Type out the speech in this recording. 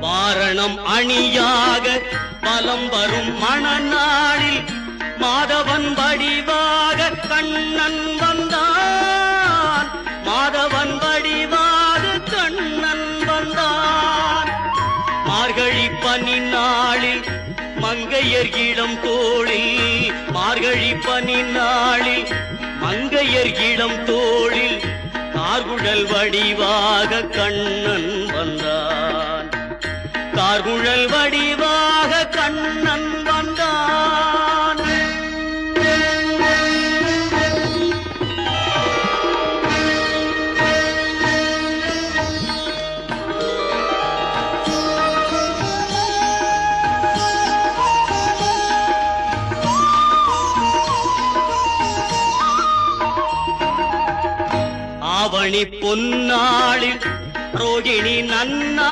வாரணம் அணியாக பலம் வரும் மணநாளில் மாதவன் வடிவாக கண்ணன் வந்தான். மாதவன் வடிவாக கண்ணன் வந்தான். மார்கழி பனி நாளில் மங்கையர் இளம் தோளில், மார்கழி பனி நாளில் மங்கையர் இளம் தோளில் கார்குழல் வடிவாக கண்ணன் வந்தான். கார்குழல் வடிவாக கண்ணன் வந்தான். ஆவணி பொன்னாளில் ரோகிணி நன்னா